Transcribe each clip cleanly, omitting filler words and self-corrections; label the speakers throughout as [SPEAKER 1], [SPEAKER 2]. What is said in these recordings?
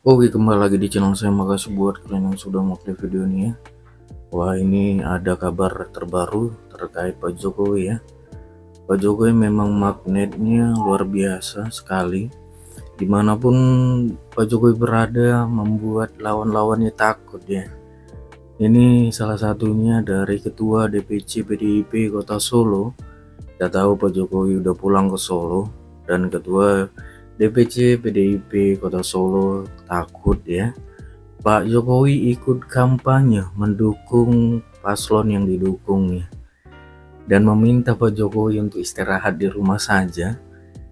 [SPEAKER 1] Oke, kembali lagi di channel saya. Makasih buat kalian yang sudah mau klik video ini ya. Wah, ini ada kabar terbaru terkait Pak Jokowi ya. Pak Jokowi memang magnetnya luar biasa sekali. Dimanapun Pak Jokowi berada, membuat lawan-lawannya takut ya. Ini salah satunya dari Ketua DPC PDIP Kota Solo. Kita tahu Pak Jokowi udah pulang ke Solo, dan Ketua DPC PDIP Kota Solo takut ya Pak Jokowi ikut kampanye mendukung paslon yang didukungnya dan meminta Pak Jokowi untuk istirahat di rumah saja.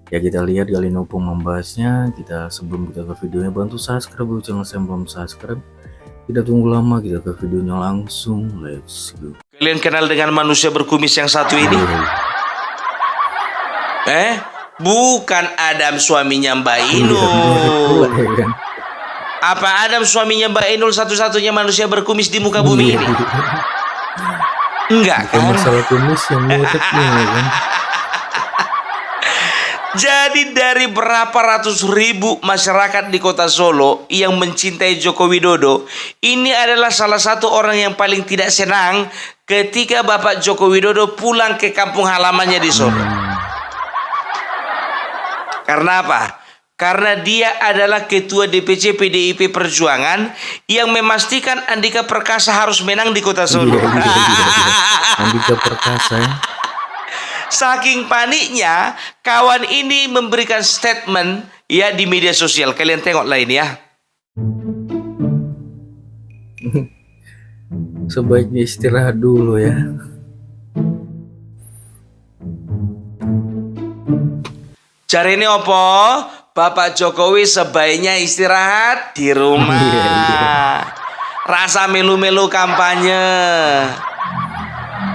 [SPEAKER 1] Ya, kita lihat Galih Opung membahasnya. Sebelum kita ke videonya, bantu subscribe buat channel saya belum subscribe. Tidak tunggu lama, kita ke videonya langsung. Let's go.
[SPEAKER 2] Kalian kenal dengan manusia berkumis yang satu ini? Bukan Adam suaminya Mbak Inul. Apa Adam suaminya Mbak Inul satu-satunya manusia berkumis di muka bumi ini? Enggak kan?
[SPEAKER 1] Masalah kumis yang mutetnya kan.
[SPEAKER 2] Jadi dari berapa ratus ribu masyarakat di kota Solo yang mencintai Joko Widodo, ini adalah salah satu orang yang paling tidak senang ketika Bapak Joko Widodo pulang ke kampung halamannya di Solo. Karena apa? Karena dia adalah Ketua DPC PDIP Perjuangan yang memastikan Andika Perkasa harus menang di kota Solo.
[SPEAKER 1] Andika Perkasa ya.
[SPEAKER 2] Saking paniknya, kawan ini memberikan statement ya di media sosial. Kalian tengoklah ini ya.
[SPEAKER 1] Sebaiknya istirahat dulu ya.
[SPEAKER 2] Cari ini opo? Bapak Jokowi sebaiknya istirahat di rumah. Rasa melu-melu kampanye.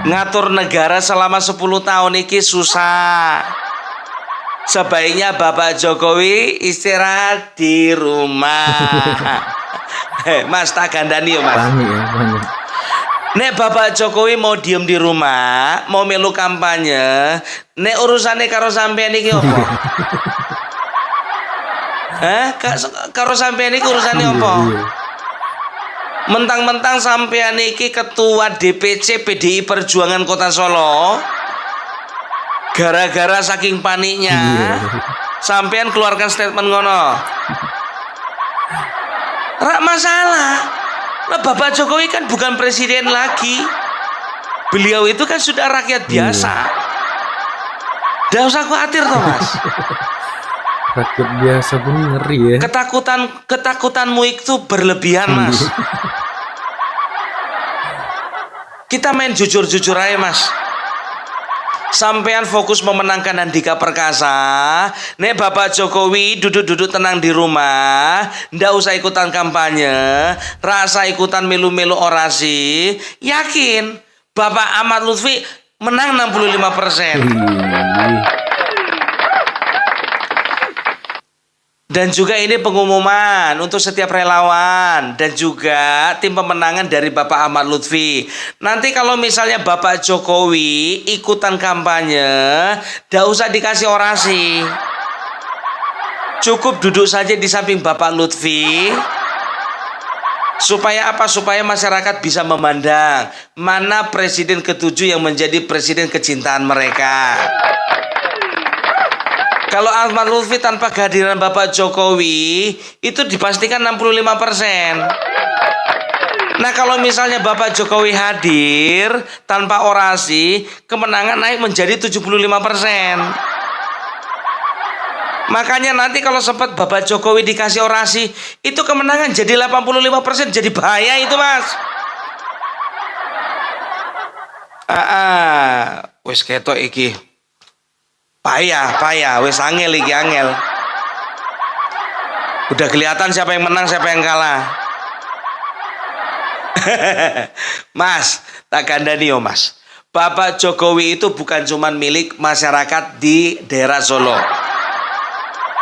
[SPEAKER 2] Ngatur negara selama 10 tahun ini susah. Sebaiknya Bapak Jokowi istirahat di rumah. Mas, tak gandani ya Mas. Nek Bapak Jokowi mau diem di rumah, mau melu kampanye, nek urusannya karo sampean iki opo? Karo sampean iki urusane opo? Mentang-mentang sampean iki ketua DPC PDI Perjuangan Kota Solo, gara-gara saking paniknya sampean keluarkan statement ngono. Rak masalah. Nah, Bapak Jokowi kan bukan presiden lagi. Beliau itu kan sudah rakyat biasa. Nggak usah khawatir toh Mas.
[SPEAKER 1] Rakyat biasa pun ngeri ya.
[SPEAKER 2] Ketakutanmu itu berlebihan Mas. Kita main jujur-jujur aja Mas. Sampean fokus memenangkan Andika Perkasa. Nek Bapak Jokowi duduk-duduk tenang di rumah, ndak usah ikutan kampanye, rasa ikutan melu-melu orasi. Yakin Bapak Ahmad Lutfi menang 65%. Dan juga ini pengumuman untuk setiap relawan dan juga tim pemenangan dari Bapak Ahmad Lutfi. Nanti kalau misalnya Bapak Jokowi ikutan kampanye, ndak usah dikasih orasi. Cukup duduk saja di samping Bapak Lutfi. Supaya apa? Supaya masyarakat bisa memandang mana presiden ketujuh yang menjadi presiden kecintaan mereka. Kalau Ahmad Lutfi tanpa kehadiran Bapak Jokowi itu dipastikan 65%. Nah, kalau misalnya Bapak Jokowi hadir tanpa orasi, kemenangan naik menjadi 75%. Makanya nanti kalau sempat Bapak Jokowi dikasih orasi, itu kemenangan jadi 85%, jadi bahaya itu Mas. Wis ketok iki. Payah, wes angel iki angel. Udah kelihatan siapa yang menang, siapa yang kalah. Mas, tak kandani yo Mas. Bapak Jokowi itu bukan cuman milik masyarakat di daerah Solo.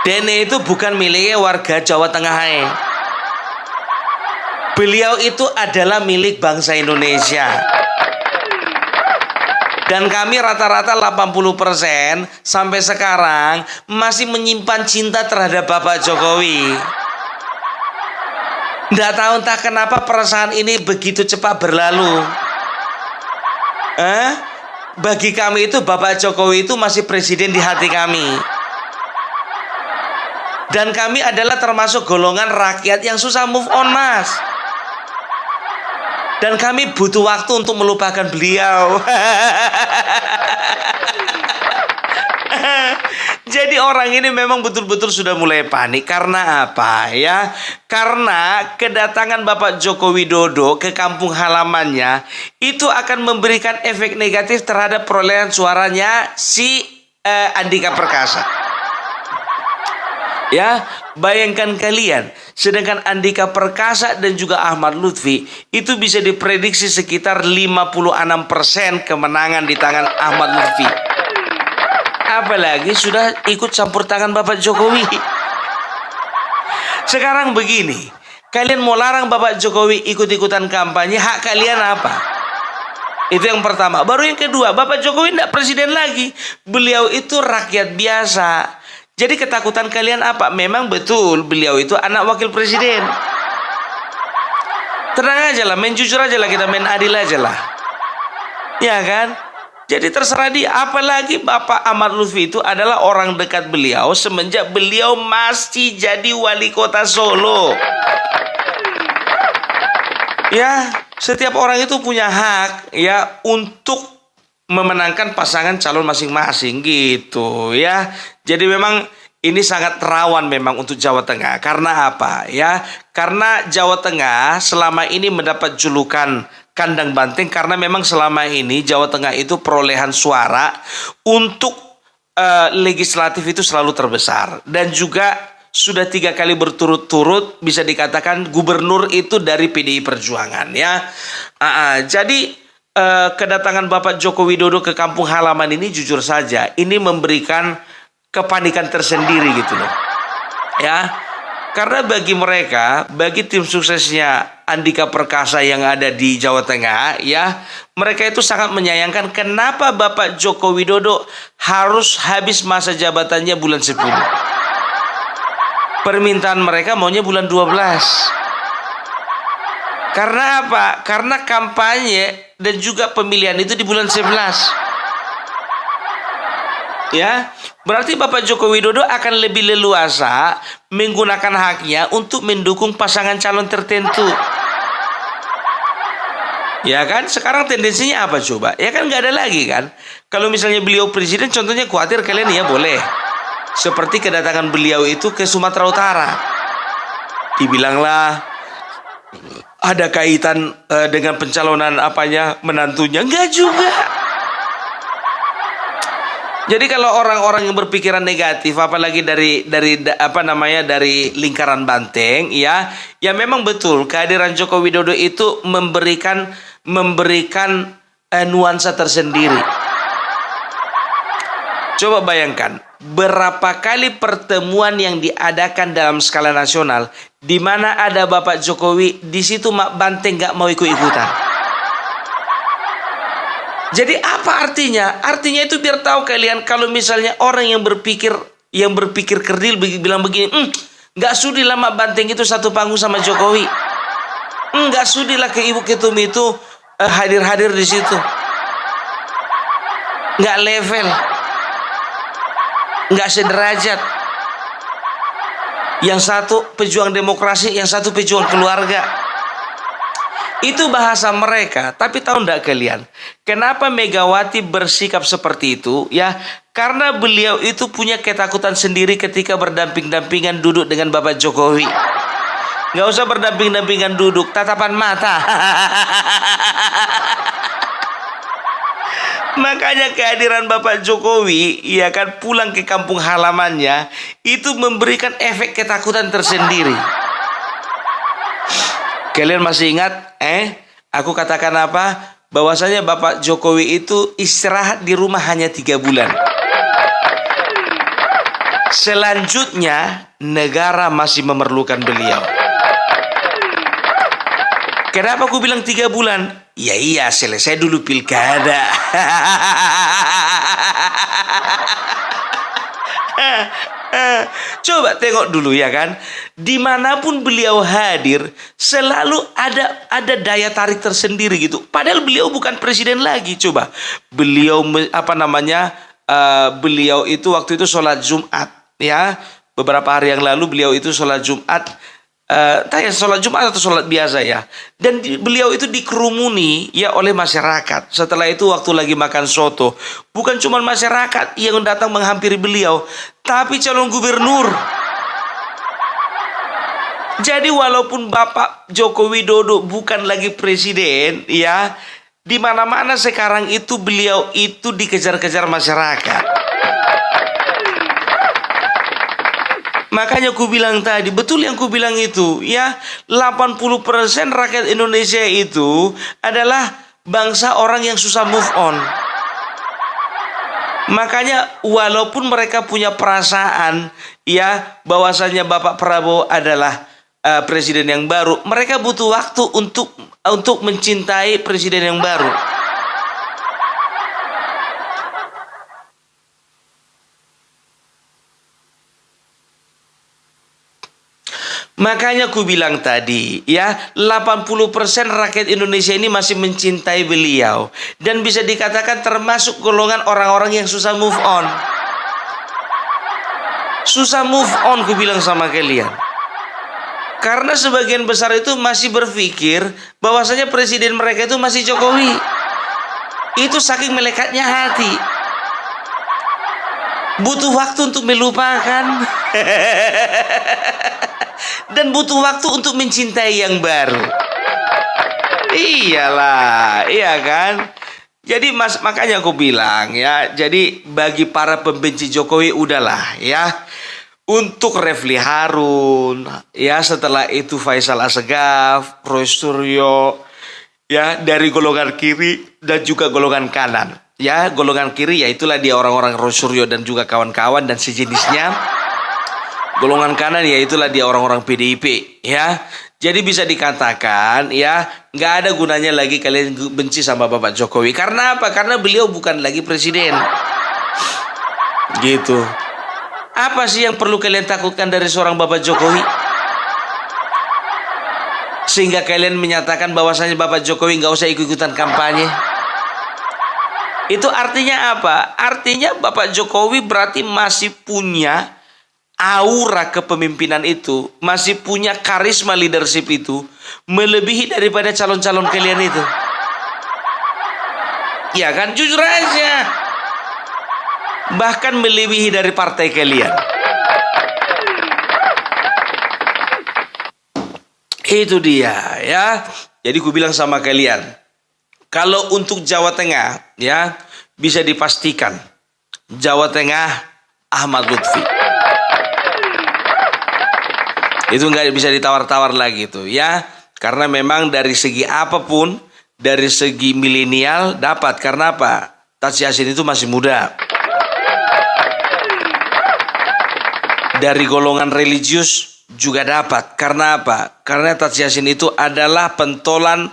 [SPEAKER 2] Dene itu bukan miliknya warga Jawa Tengah. Beliau itu adalah milik bangsa Indonesia. Dan kami rata-rata 80% sampai sekarang masih menyimpan cinta terhadap Bapak Jokowi. Nggak tahu entah kenapa perasaan ini begitu cepat berlalu. Bagi kami itu Bapak Jokowi itu masih presiden di hati kami. Dan kami adalah termasuk golongan rakyat yang susah move on, Mas. Dan kami butuh waktu untuk melupakan beliau. Jadi orang ini memang betul-betul sudah mulai panik. Karena apa ya? Karena kedatangan Bapak Joko Widodo ke kampung halamannya itu akan memberikan efek negatif terhadap perolehan suaranya si Andika Perkasa. Ya, bayangkan kalian, sedangkan Andika Perkasa dan juga Ahmad Lutfi itu bisa diprediksi sekitar 56% kemenangan di tangan Ahmad Lutfi. Apalagi sudah ikut campur tangan Bapak Jokowi. Sekarang begini, kalian mau larang Bapak Jokowi ikut-ikutan kampanye, hak kalian apa? Itu yang pertama. Baru yang kedua, Bapak Jokowi tidak presiden lagi. Beliau itu rakyat biasa. Jadi ketakutan kalian apa? Memang betul beliau itu anak wakil presiden. Tenang aja lah, main jujur aja lah, kita main adil aja lah. Ya kan? Jadi terserah dia. Apalagi Bapak Ahmad Lutfi itu adalah orang dekat beliau semenjak beliau masih jadi wali kota Solo. Ya, setiap orang itu punya hak ya untuk memenangkan pasangan calon masing-masing gitu ya. Jadi memang ini sangat rawan memang untuk Jawa Tengah. Karena apa ya? Karena Jawa Tengah selama ini mendapat julukan kandang banteng karena memang selama ini Jawa Tengah itu perolehan suara untuk legislatif itu selalu terbesar. Dan juga sudah 3 kali berturut-turut bisa dikatakan gubernur itu dari PDI Perjuangan ya. Jadi kedatangan Bapak Joko Widodo ke kampung halaman ini jujur saja ini memberikan kepanikan tersendiri gitu loh. Ya. Karena bagi mereka, bagi tim suksesnya Andika Perkasa yang ada di Jawa Tengah ya, mereka itu sangat menyayangkan kenapa Bapak Joko Widodo harus habis masa jabatannya bulan 10. Permintaan mereka maunya bulan 12. Karena apa? Karena kampanye dan juga pemilihan itu di bulan 11. Ya, berarti Bapak Joko Widodo akan lebih leluasa menggunakan haknya untuk mendukung pasangan calon tertentu. Ya kan? Sekarang tendensinya apa coba? Ya kan nggak ada lagi kan? Kalau misalnya beliau presiden, contohnya khawatir kalian ya boleh. Seperti kedatangan beliau itu ke Sumatera Utara. Dibilanglah ada kaitan dengan pencalonan menantunya. Enggak juga. Jadi kalau orang-orang yang berpikiran negatif apalagi dari lingkaran banteng ya memang betul kehadiran Joko Widodo itu memberikan nuansa tersendiri. Coba bayangkan berapa kali pertemuan yang diadakan dalam skala nasional di mana ada Bapak Jokowi, di situ Mak Banteng nggak mau ikut-ikutan. Jadi apa artinya? Artinya itu biar tahu kalian kalau misalnya orang yang berpikir kerdil bilang begini, nggak sudi lah Mak Banteng itu satu panggung sama Jokowi, nggak sudi lah ke Ibu Ketum itu hadir-hadir di situ, nggak level, nggak sederajat. Yang satu pejuang demokrasi, yang satu pejuang keluarga. Itu bahasa mereka. Tapi tahu enggak kalian, kenapa Megawati bersikap seperti itu? Ya, karena beliau itu punya ketakutan sendiri ketika berdamping-dampingan duduk dengan Bapak Jokowi. Nggak usah berdamping-dampingan duduk, tatapan mata. Makanya kehadiran Bapak Jokowi, ya kan, pulang ke kampung halamannya, itu memberikan efek ketakutan tersendiri. Kalian masih ingat? Aku katakan apa? Bahwasanya Bapak Jokowi itu istirahat di rumah hanya 3 bulan. Selanjutnya, negara masih memerlukan beliau. Kenapa aku bilang 3 bulan? Ya iya, selesai dulu pilkada. Coba tengok dulu ya kan, dimanapun beliau hadir selalu ada daya tarik tersendiri gitu. Padahal beliau bukan presiden lagi. Coba beliau beliau itu waktu itu sholat Jumat ya, beberapa hari yang lalu beliau itu sholat Jumat. Tanya sholat Jumat atau sholat biasa ya, dan beliau itu dikerumuni ya oleh masyarakat. Setelah itu waktu lagi makan soto, bukan cuma masyarakat yang datang menghampiri beliau, tapi calon gubernur. Jadi walaupun Bapak Joko Widodo bukan lagi presiden ya, di mana-mana sekarang itu beliau itu dikejar-kejar masyarakat. Makanya ku bilang tadi, betul yang ku bilang itu ya, 80% rakyat Indonesia itu adalah bangsa orang yang susah move on. Makanya walaupun mereka punya perasaan ya bahwasanya Bapak Prabowo adalah presiden yang baru, mereka butuh waktu untuk mencintai presiden yang baru. Makanya ku bilang tadi ya, 80% rakyat Indonesia ini masih mencintai beliau, dan bisa dikatakan termasuk golongan orang-orang yang susah move on. Susah move on ku bilang sama kalian. Karena sebagian besar itu masih berpikir bahwasanya presiden mereka itu masih Jokowi. Itu saking melekatnya hati. Butuh waktu untuk melupakan. Dan butuh waktu untuk mencintai yang baru. Iyalah, iya kan? Jadi makanya aku bilang ya, jadi bagi para pembenci Jokowi udahlah ya. Untuk Refli Harun, ya setelah itu Faisal Assegaf, Roy Suryo, ya dari golongan kiri dan juga golongan kanan. Ya golongan kiri ya itulah dia orang-orang Roy Suryo dan juga kawan-kawan dan sejenisnya. Golongan kanan ya itulah dia orang-orang PDIP ya. Jadi bisa dikatakan ya, nggak ada gunanya lagi kalian benci sama Bapak Jokowi. Karena apa? Karena beliau bukan lagi presiden. Gitu. Apa sih yang perlu kalian takutkan dari seorang Bapak Jokowi? Sehingga kalian menyatakan bahwasanya Bapak Jokowi nggak usah ikut-ikutan kampanye. Itu artinya apa? Artinya Bapak Jokowi berarti masih punya aura kepemimpinan itu, masih punya karisma leadership itu, melebihi daripada calon-calon kalian itu. Ya kan, jujur aja. Bahkan melebihi dari partai kalian. Itu dia ya. Jadi ku bilang sama kalian, kalau untuk Jawa Tengah ya, bisa dipastikan Jawa Tengah Ahmad Lutfi. Itu nggak bisa ditawar-tawar lagi tuh ya. Karena memang dari segi apapun, dari segi milenial dapat. Karena apa? Taj Yassin itu masih muda. Dari golongan religius juga dapat. Karena apa? Karena Taj Yassin itu adalah pentolan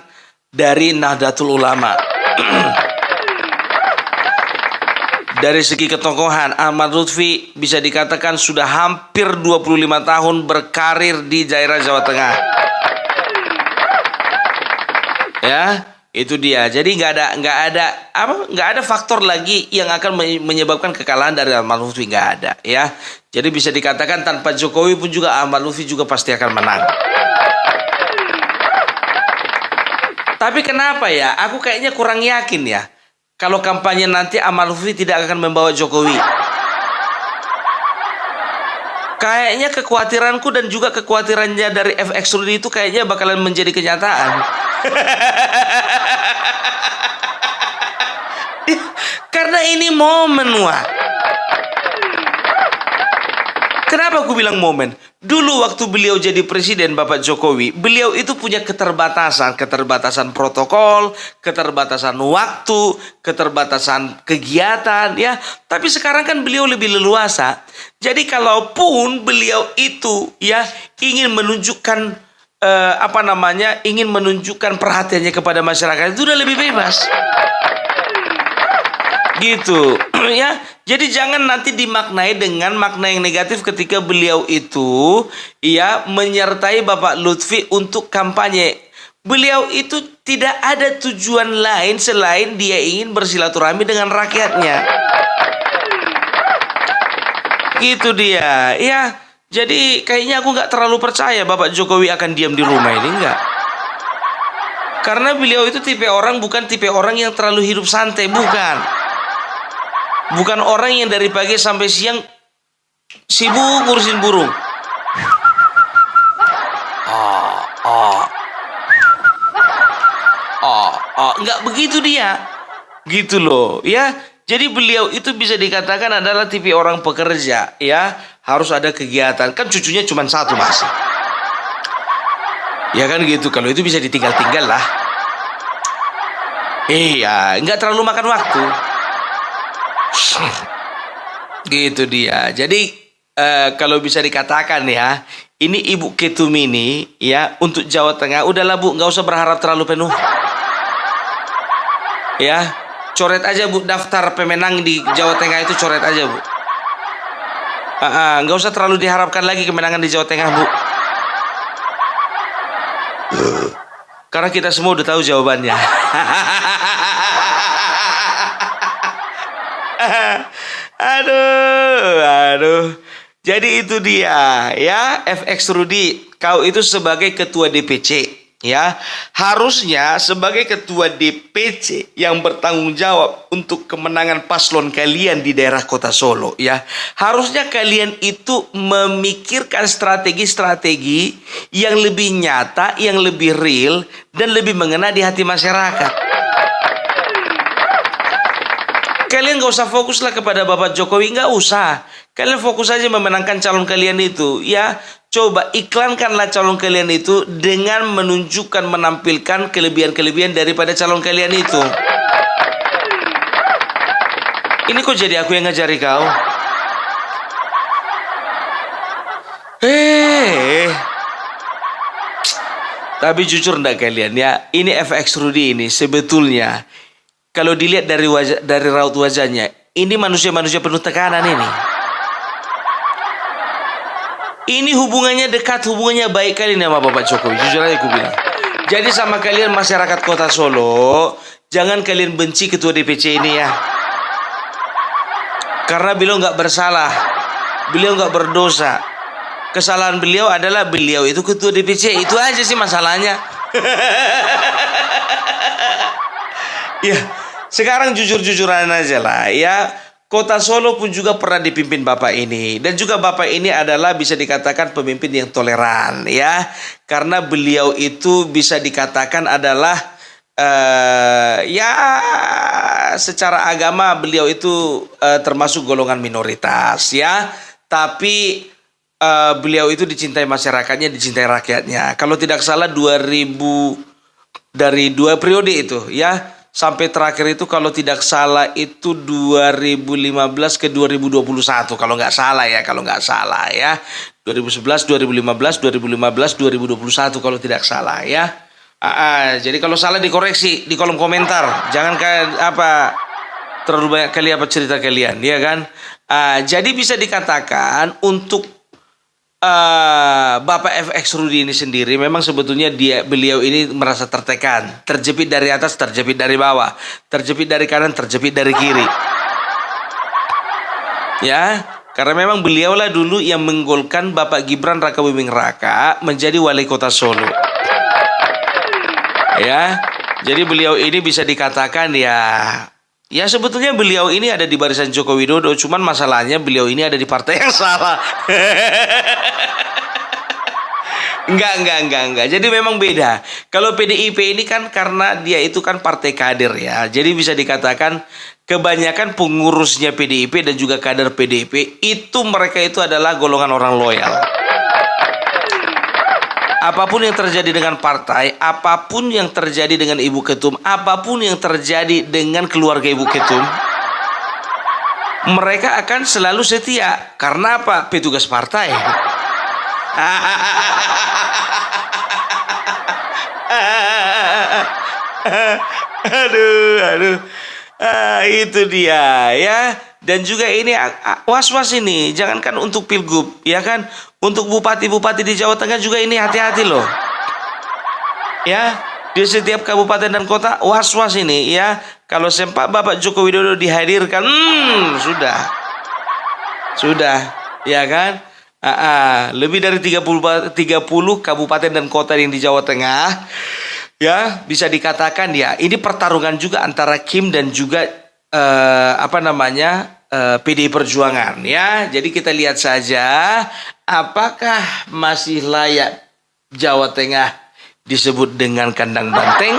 [SPEAKER 2] dari Nahdlatul Ulama. Dari segi ketokohan, Ahmad Lutfi bisa dikatakan sudah hampir 25 tahun berkarir di daerah Jawa Tengah. Ya, itu dia. Jadi nggak ada faktor lagi yang akan menyebabkan kekalahan dari Ahmad Lutfi, nggak ada. Ya, jadi bisa dikatakan tanpa Jokowi pun juga Ahmad Lutfi juga pasti akan menang. Tapi kenapa ya? Aku kayaknya kurang yakin ya. Kalau kampanye nanti Ahmad Lutfi tidak akan membawa Jokowi. Kayaknya kekhawatiranku dan juga kekhawatirannya dari FX Rudi itu kayaknya bakalan menjadi kenyataan. Karena ini momen, wah. Kenapa aku bilang momen? Dulu waktu beliau jadi presiden Bapak Jokowi, beliau itu punya keterbatasan protokol, keterbatasan waktu, keterbatasan kegiatan ya. Tapi sekarang kan beliau lebih leluasa. Jadi kalaupun beliau itu ya ingin menunjukkan ingin menunjukkan perhatiannya kepada masyarakat, itu udah lebih bebas. Gitu ya. Jadi jangan nanti dimaknai dengan makna yang negatif ketika beliau itu ya menyertai Bapak Lutfi untuk kampanye. Beliau itu tidak ada tujuan lain selain dia ingin bersilaturahmi dengan rakyatnya. Gitu dia. Ya, jadi kayaknya aku nggak terlalu percaya Bapak Jokowi akan diam di rumah ini, enggak. Karena beliau itu bukan tipe orang yang terlalu hidup santai, bukan. Bukan orang yang dari pagi sampai siang sibuk ngurusin burung. Enggak begitu dia. Gitu loh, ya. Jadi beliau itu bisa dikatakan adalah tipe orang pekerja, ya. Harus ada kegiatan. Kan cucunya cuma satu, Mas. Ya kan gitu, kalau itu bisa ditinggal-tinggal lah. Iya, nggak terlalu makan waktu. Gitu dia. Jadi kalau bisa dikatakan ya, ini Ibu Ketum ini ya untuk Jawa Tengah, udahlah Bu, nggak usah berharap terlalu penuh. Ya, coret aja Bu daftar pemenang di Jawa Tengah itu, coret aja Bu. Nggak usah terlalu diharapkan lagi kemenangan di Jawa Tengah Bu. Karena kita semua udah tahu jawabannya. Aduh. Jadi itu dia ya, FX Rudi, kau itu sebagai ketua DPC ya, harusnya sebagai ketua DPC yang bertanggung jawab untuk kemenangan paslon kalian di daerah Kota Solo ya. Harusnya kalian itu memikirkan strategi-strategi yang lebih nyata, yang lebih real dan lebih mengena di hati masyarakat. Kalian gak usah fokuslah kepada Bapak Jokowi, gak usah. Kalian fokus aja memenangkan calon kalian itu ya. Coba iklankanlah calon kalian itu dengan menunjukkan, menampilkan kelebihan-kelebihan daripada calon kalian itu. Ini kok jadi aku yang ngajari kau? Tapi jujur enggak kalian ya, ini FX Rudi ini sebetulnya kalau dilihat dari wajah, dari raut wajahnya, ini manusia-manusia penuh tekanan ini. Ini hubungannya dekat, hubungannya baik kali sama Bapak Jokowi. Jujur aja aku bilang. Jadi sama kalian masyarakat Kota Solo, jangan kalian benci ketua DPC ini ya. Karena beliau nggak bersalah, beliau nggak berdosa. Kesalahan beliau adalah beliau itu ketua DPC. Itu aja sih masalahnya. Ya, sekarang jujur-jujuran aja lah ya. Kota Solo pun juga pernah dipimpin Bapak ini. Dan juga Bapak ini adalah bisa dikatakan pemimpin yang toleran ya. Karena beliau itu bisa dikatakan adalah ya secara agama beliau itu termasuk golongan minoritas ya. Tapi beliau itu dicintai masyarakatnya, dicintai rakyatnya. Kalau tidak salah 2000 dari 2 periode itu ya. Sampai terakhir itu kalau tidak salah itu 2015 ke 2021 kalau nggak salah ya, 2011, 2015, 2021 kalau tidak salah ya. Jadi kalau salah dikoreksi di kolom komentar, jangan terlalu banyak kali cerita kalian ya kan. Jadi bisa dikatakan untuk Bapak FX Rudi ini sendiri memang sebetulnya beliau ini merasa tertekan, terjepit dari atas, terjepit dari bawah, terjepit dari kanan, terjepit dari kiri. Ya, karena memang beliaulah dulu yang menggolkan Bapak Gibran Rakabuming Raka menjadi wali kota Solo. Ya, jadi beliau ini bisa dikatakan ya sebetulnya beliau ini ada di barisan Joko Widodo, cuman masalahnya beliau ini ada di partai yang salah. Enggak. Jadi memang beda. Kalau PDIP ini kan karena dia itu kan partai kader ya. Jadi bisa dikatakan kebanyakan pengurusnya PDIP dan juga kader PDIP itu mereka itu adalah golongan orang loyal. Apapun yang terjadi dengan partai, apapun yang terjadi dengan Ibu Ketum, apapun yang terjadi dengan keluarga Ibu Ketum, mereka akan selalu setia. Karena apa? Petugas partai. Itu dia ya. Dan juga ini was-was ini, jangankan untuk pilgub, ya kan? Untuk bupati-bupati di Jawa Tengah juga ini hati-hati loh. Ya, di setiap kabupaten dan kota was-was ini ya. Kalau sempat Bapak Joko Widodo dihadirkan, sudah, ya kan? Lebih dari 30 kabupaten dan kota yang di Jawa Tengah, ya bisa dikatakan ya ini pertarungan juga antara Kim dan juga PDI Perjuangan ya. Jadi kita lihat saja apakah masih layak Jawa Tengah disebut dengan kandang banteng.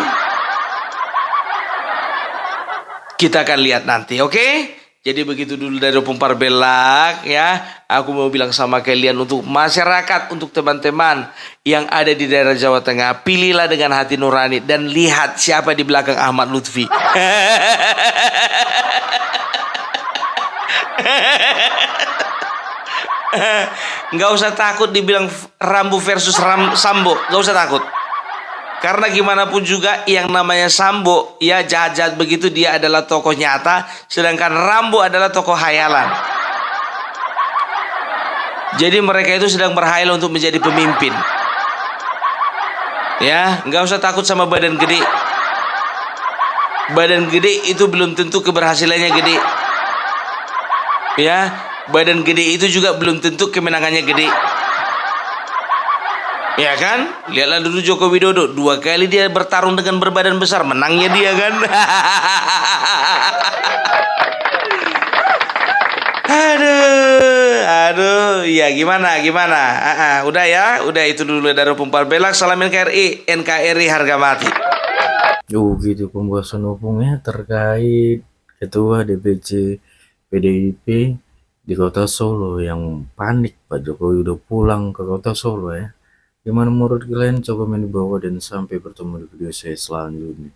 [SPEAKER 2] Kita akan lihat nanti, oke? Jadi begitu dulu dari Opung Parbelak ya. Aku mau bilang sama kalian untuk masyarakat, untuk teman-teman yang ada di daerah Jawa Tengah, pilihlah dengan hati nurani dan lihat siapa di belakang Ahmad Lutfi. Nggak usah takut dibilang Rambo versus Sambo, nggak usah takut. Karena gimana pun juga yang namanya Sambo, ya jahat-jahat begitu dia adalah tokoh nyata, sedangkan Rambo adalah tokoh hayalan. Jadi mereka itu sedang berhayal untuk menjadi pemimpin. Ya, nggak usah takut sama badan gede. Badan gede itu belum tentu keberhasilannya gede. Ya, badan gede itu juga belum tentu kemenangannya gede. Ya kan? Lihatlah dulu Joko Widodo, 2 kali dia bertarung dengan berbadan besar, menangnya dia kan. Aduh, ya gimana? Udah ya, udah itu dulu dari Opung Parbelak. Salam NKRI harga mati.
[SPEAKER 1] Gitu pembahasan opungnya terkait Ketua DPC PDIP di Kota Solo yang panik Pak Jokowi udah pulang ke Kota Solo ya. Gimana menurut kalian? Coba komen di bawah dan sampai bertemu di video saya selanjutnya.